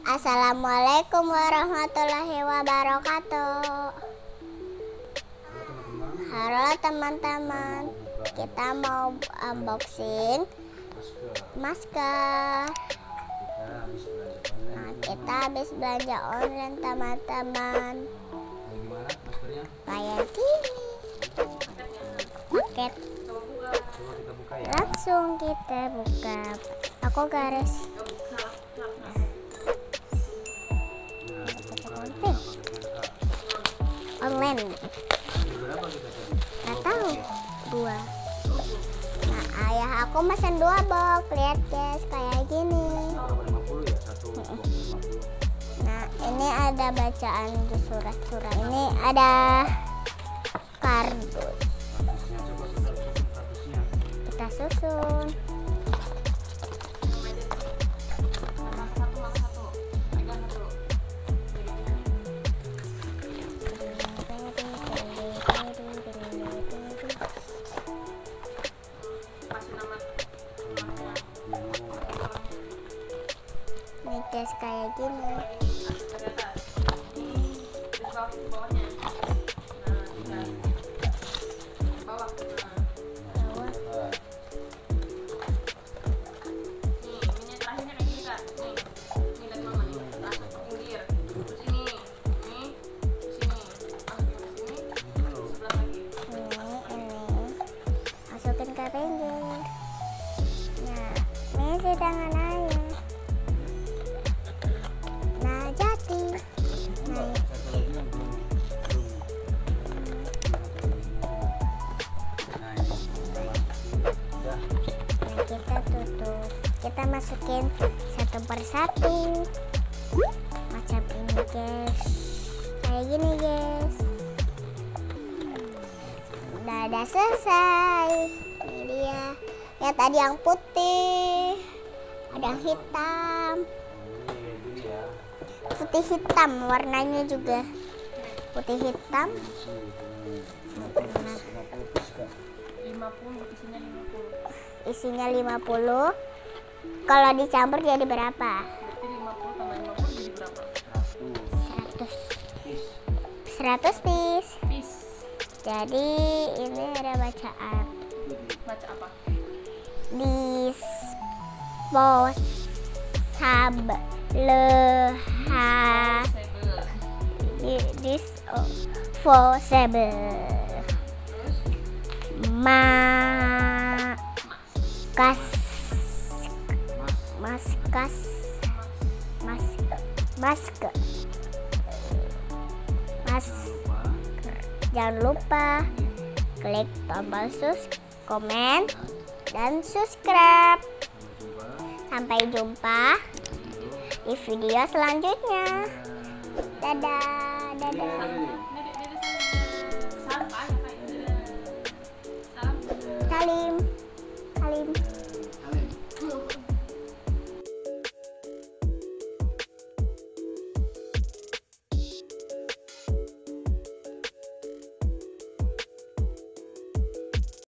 Assalamualaikum warahmatullahi wabarakatuh. Halo teman-teman, kita mau unboxing masker. Nah, kita habis belanja online teman-teman. Kayak gini, paket. Langsung kita buka. Aku garis. Online. Nggak tahu. 2. Nah, ayah aku mesen 2 box. Lihat guys, kayak gini. Nah, ini ada bacaan surat-surat. Ini ada kardus. Kita susun. Ini guys, kayak gini. Masukin ke pinggir. Nah, ini si tangan ayah. Nah, jadi. Nah, kita tutup. Kita masukin satu persatu. Macam ini guys. Kayak gini guys. Udah selesai. Ini dia. Ya tadi yang putih, ada yang hitam, putih hitam warnanya juga putih hitam. 50, isinya 50. Kalau dicampur jadi berapa? 50 tambah 50 jadi berapa? 100 piece. Jadi ini ada bacaan. Baca apa? Disposable. Masker. Jangan lupa klik tombol komen dan subscribe. Sampai jumpa di video selanjutnya. Dadah. Sampai.